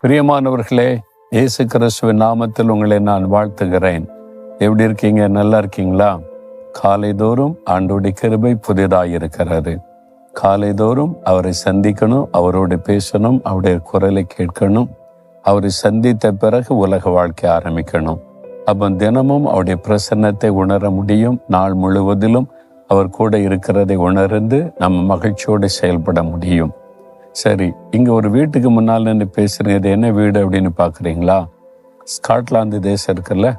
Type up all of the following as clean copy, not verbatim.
பிரியமானவர்களே, இயேசு கிறிஸ்துவின் நாமத்தில் உங்களை நான் வாழ்த்துகிறேன். எப்படி இருக்கீங்க? நல்லா இருக்கீங்களா? காலைதோறும் ஆண்டவருடைய கிருபை புதிதாயிருக்கிறது. காலைதோறும் அவரை சந்திக்கணும், அவரோடு பேசணும், அவருடைய குரலை கேட்கணும். அவரை சந்தித்த பிறகு உலக வாழ்க்கை ஆரம்பிக்கணும். அப்போ தினமும் அவருடைய பிரசன்னத்தை உணர முடியும். நாள் முழுவதிலும் அவர் கூட இருக்கிறதை உணர்ந்து நம்ம மகிழ்ச்சியோடு செயல்பட முடியும். சரி, இங்கே ஒரு வீட்டுக்கு முன்னால் நின்று பேசுகிறேன். இது என்ன வீடு அப்படின்னு பார்க்குறீங்களா? ஸ்காட்லாந்து தேசம் இருக்குல்ல,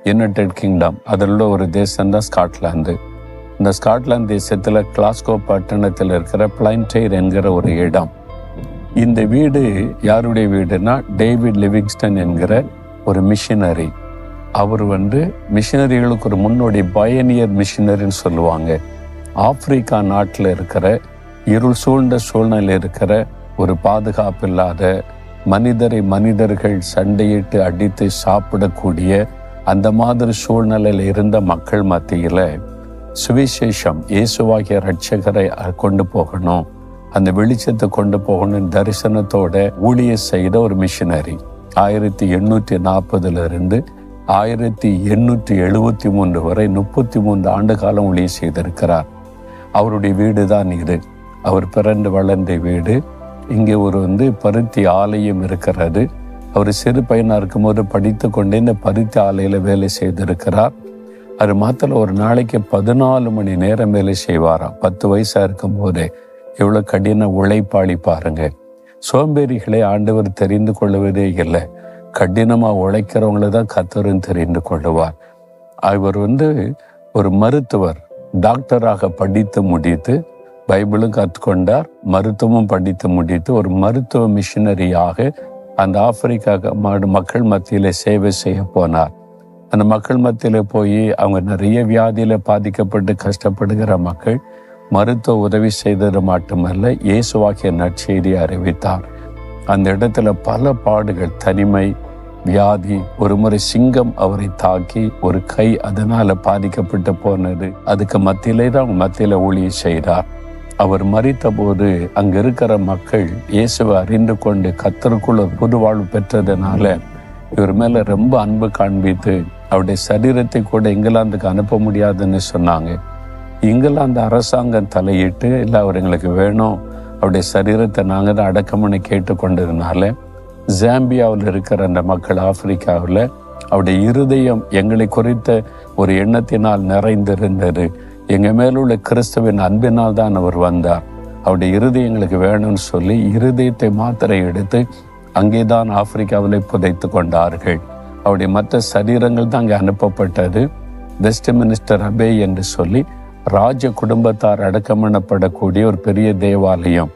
யுனைடெட் கிங்டம், அதில் ஒரு தேசம்தான் ஸ்காட்லாந்து. இந்த ஸ்காட்லாந்து தேசத்தில் கிளாஸ்கோ பட்டணத்தில் இருக்கிற பிளைன்டைர் என்கிற ஒரு இடம். இந்த வீடு யாருடைய வீடுனா, டேவிட் லிவிங்ஸ்டன் என்கிற ஒரு மிஷினரி. அவர் மிஷினரிகளுக்கு ஒரு முன்னோடி, பயனியர் மிஷினரின்னு சொல்லுவாங்க. ஆப்பிரிக்கா நாட்டில் இருக்கிற இருள் சூழ்ந்த சூழ்நிலை இருக்கிற ஒரு பாதுகாப்பு இல்லாத, மனிதர்கள் சண்டையிட்டு அடித்து சாப்பிடக்கூடிய அந்த மாதிரி சூழ்நிலையில் இருந்த மக்கள் மத்தியில் சுவிசேஷம், இயேசுவாகிய இரட்சகரை கொண்டு போகணும், அந்த வெளிச்சத்தை கொண்டு போகணும் தரிசனத்தோட ஊழிய செய்த ஒரு மிஷினரி. 1840 1873 வரை 33 ஆண்டு காலம் ஊழிய செய்திருக்கிறார். அவருடைய வீடு தான் இது. அவர் பிறந்து வளர்ந்த வீடு. இங்கே ஒரு பருத்தி ஆலயம் இருக்கிறது. அவர் சிறு பையனாக இருக்கும்போது படித்து கொண்டே இந்த பருத்தி ஆலையில் வேலை செய்திருக்கிறார். அது மாத்திரம் ஒரு நாளைக்கு 14 மணி நேரம் வேலை செய்வாராம். 10 வயசாக இருக்கும் போதே. எவ்வளோ கடின உழைப்பாளி பாருங்க. சோம்பேறிகளை ஆண்டவர் தெரிந்து கொள்வதே இல்லை. கடினமாக உழைக்கிறவங்கள தான் கர்த்தரும் தெரிந்து கொள்ளுவார். அவர் ஒரு மருத்துவர், டாக்டராக படித்து முடித்து பைபிளும் கற்றுக்கொண்டார், மருத்துவமும் படித்து முடித்து ஒரு மருத்துவ மிஷினரியாக அந்த ஆப்பிரிக்கா மக்கள் மத்தியில் சேவை செய்ய போனார். அந்த மக்கள் மத்தியில் போய் அவங்க நிறைய வியாதியில் பாதிக்கப்பட்டு கஷ்டப்படுகிற மக்கள் மருத்துவ உதவி செய்தது மட்டுமல்ல, இயேசுவாகிய நற்செய்தியை அறிவித்தார். அந்த இடத்துல பல பாடுகள், தனிமை, வியாதி. ஒரு முறை சிங்கம் அவரை தாக்கி ஒரு கை அதனால பாதிக்கப்பட்டு போனது. அதுக்கு மத்தியிலே தான் அவங்க மத்தியில் ஊழியம் செய்தார். அவர் மரித்த போது அங்க இருக்கிற மக்கள் இயேசுவை அறிந்து கொண்டு கர்த்தருக்குள்ள புது வாழ்வு பெற்றதுனால இவர் மேல ரொம்ப அன்பு காண்பித்து அவருடைய சரீரத்தை கூட இங்கிலாந்துக்கு அனுப்ப முடியாதுன்னு சொன்னாங்க. இங்கிலாந்து அரசாங்கம் தலையிட்டு, இல்லை அவர் எங்களுக்கு வேணும், அவருடைய சரீரத்தை நாங்கள் தான் அடக்கம்னு கேட்டுக்கொண்டதுனால ஜாம்பியாவில் இருக்கிற அந்த மக்கள், ஆப்பிரிக்காவில், அவருடைய இருதயம் எங்களை குறித்த ஒரு எண்ணத்தினால் நிறைந்திருந்தது. எங்கள் மேலுள்ள கிறிஸ்துவின் அன்பினால் தான் அவர் வந்தார். அவருடைய இருதயம் எங்களுக்கு வேணும்னு சொல்லி இருதயத்தை மாத்திரை எடுத்து அங்கேதான் ஆப்பிரிக்காவிலே புதைத்து கொண்டார்கள். அவருடைய மற்ற சரீரங்கள் தான் அங்கே அனுப்பப்பட்டது. வெஸ்ட்மினிஸ்டர் அபே என்று சொல்லி ராஜ குடும்பத்தார் அடக்கமணப்படக்கூடிய ஒரு பெரிய தேவாலயம்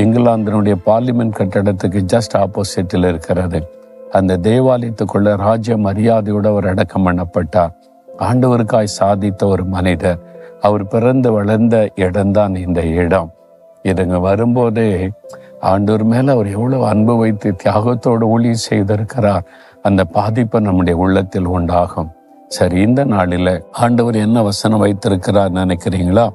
இங்கிலாந்தினுடைய பார்லிமெண்ட் கட்டடத்துக்கு ஜஸ்ட் ஆப்போசிட்டில் இருக்கிறது. அந்த தேவாலயத்துக்குள்ள ராஜ மரியாதையோடு அவர் அடக்கம் பண்ணப்பட்டார். ஆண்டவருக்காய் சாதித்த ஒரு மனிதர். அவர் பிறந்து வளர்ந்த இடம்தான் இந்த இடம். இதுங்க வரும்போதே ஆண்டவர் மேல அவர் எவ்வளவு அன்பு வைத்து தியாகத்தோடு ஊழியம் செய்திருக்கிறார். அந்த பாதிப்பு நம்முடைய உள்ளத்தில் உண்டாகும். சரி, இந்த நாளில் ஆண்டவர் என்ன வசனம் வைத்திருக்கிறார் நினைக்கிறீங்களா?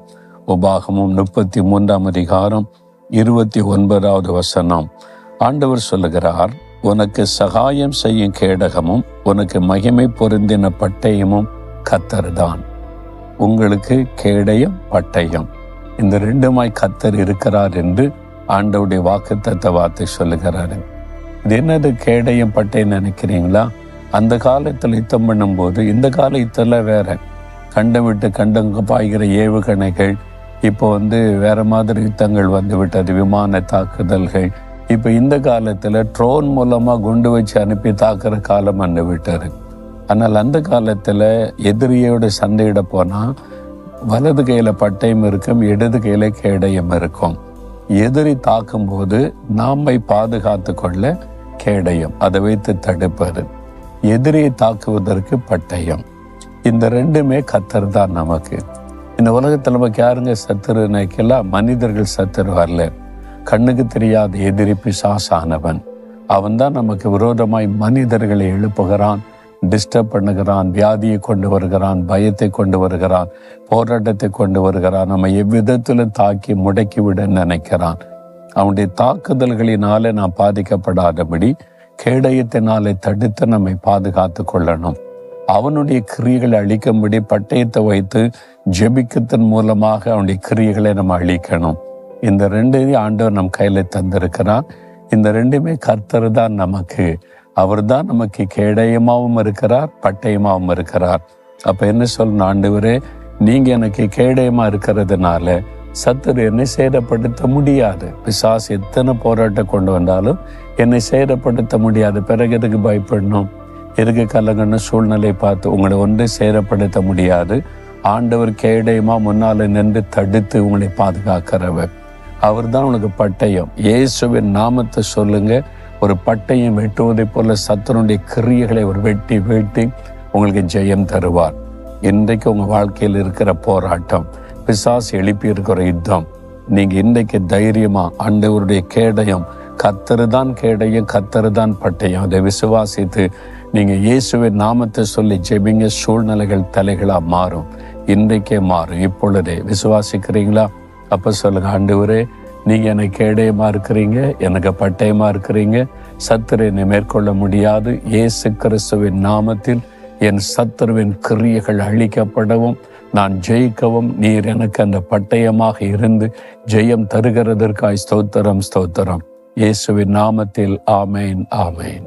உபாகமம் 33 அதிகாரம் 29வது வசனம். ஆண்டவர் சொல்லுகிறார், உனக்கு சகாயம் செய்யும் கேடகமும் உனக்கு மகிமை பொருந்தின பட்டயமும் கர்த்தர்தான். உங்களுக்கு கேடயம், பட்டயம், இந்த ரெண்டுமாய் கர்த்தர் இருக்கிறார் என்று ஆண்டவருடைய வாக்குத்தத்த வார்த்தை சொல்லுகிறாரு. இது என்னது கேடயம், பட்டயம் நினைக்கிறீங்களா? அந்த காலத்தில் யுத்தம் பண்ணும்போது, இந்த கால யுத்தம்ல வேற, கண்டம் விட்டு கண்டங்க பாய்கிற ஏவுகணைகள். இப்போ வேற மாதிரி யுத்தங்கள் விட்டது, விமான தாக்குதல்கள். இப்போ இந்த காலத்தில் ட்ரோன் மூலமாக குண்டு வச்சு அனுப்பி தாக்குற காலம் விட்டாரு. ஆனால் அந்த காலத்தில் எதிரியோட சண்டையிட போனால் வலது கையில் பட்டயம் இருக்கும், இடது கையில் கேடயம் இருக்கும். எதிரி தாக்கும்போது நாமை பாதுகாத்து கொள்ள கேடயம், அதை வைத்து தடுப்பது. எதிரியை தாக்குவதற்கு பட்டயம். இந்த ரெண்டுமே கர்த்தர் தான் நமக்கு. இந்த உலகத்தில் நமக்கு யாருங்க சத்துரு நினைக்கலாம்? மனிதர்கள் சத்துரு வரல. கண்ணுக்கு தெரியாத எதிரி பிசாசானவன். அவன் தான் நமக்கு விரோதமாய் மனிதர்களை எழுப்புகிறான், டிஸ்டர்ப் பண்ணுகிறான், வியாதியை கொண்டு வருகிறான், பயத்தை கொண்டு வருகிறான், போராட்டத்தை கொண்டு வருகிறான், நம்ம எவ்விதத்திலும் தாக்கி முடக்கி விட நினைக்கிறான். அவனுடைய தாக்குதல்களினாலே நாம் பாதிக்கப்படாதபடி கேடயத்தினாலே தடுத்து நம்மை பாதுகாத்து கொள்ளணும். அவனுடைய கிரியைகளை அழிக்கும்படி பட்டயத்தை வைத்து ஜெபிக்கத்தின் மூலமாக அவனுடைய கிரியைகளை நம்ம அழிக்கணும். இந்த ரெண்டையும் ஆண்டவர் நம் கையில தந்திருக்கிறார். இந்த ரெண்டுமே கர்த்தர் தான் நமக்கு. அவர் தான் நமக்கு கேடயமாகவும் இருக்கிறார், பட்டயமாகவும் இருக்கிறார். அப்ப என்ன சொல்லணும், ஆண்டவரே நீங்க எனக்கு கேடயமா இருக்கிறதுனால சத்துரு என்னை சேதப்படுத்த முடியாது. பிசாசு எத்தனை போராட்டம் கொண்டு வந்தாலும் என்னை சேதப்படுத்த முடியாது. பிறகு எதுக்கு பயப்படணும், எதுக்கு கலங்கன்னு சூழ்நிலை பார்த்து உங்களை ஒன்றை சேதப்படுத்த முடியாது. ஆண்டவர் கேடயமா முன்னால நின்று தடுத்து உங்களை பாதுகாக்கிறவர். அவர் தான் உனக்கு பட்டயம். இயேசுவின் நாமத்தை சொல்லுங்க. ஒரு பட்டயம் வெட்டுவதை போல சத்துருடைய கிரியைகளை ஒரு வெட்டி வெட்டி உங்களுக்கு ஜெயம் தருவார். இன்றைக்கு உங்க வாழ்க்கையில் இருக்கிற போராட்டம், பிசாசு எழுப்பி இருக்கிற யுத்தம், நீங்க இன்றைக்கு தைரியமா ஆண்டவருடைய கேடயம், கர்த்தர்தான் கேடயம், கர்த்தர்தான் பட்டயம், அதை விசுவாசித்து நீங்க இயேசுவின் நாமத்தை சொல்லி ஜெபிங்க. சூழ்நிலைகள் தலைகளா மாறும். இன்றைக்கே மாறும். இப்பொழுதே விசுவாசிக்கிறீங்களா? அப்ப சொல்லுங்க, ஆண்டவரே நீங்க எனக்கு கேடயமா இருக்கிறீங்க, எனக்கு பட்டயமா இருக்கிறீங்க. சத்துரு என்னை மேற்கொள்ள முடியாது. இயேசு கிறிஸ்துவின் நாமத்தில் என் சத்துருவின் கிரியைகள் அழிக்கப்படவும் நான் ஜெயிக்கவும் நீர் எனக்கு அந்த பட்டயமாக இருந்து ஜெயம் தருகிறதற்காய் ஸ்தோத்திரம், ஸ்தோத்திரம். இயேசுவின் நாமத்தில் ஆமேன், ஆமேன்.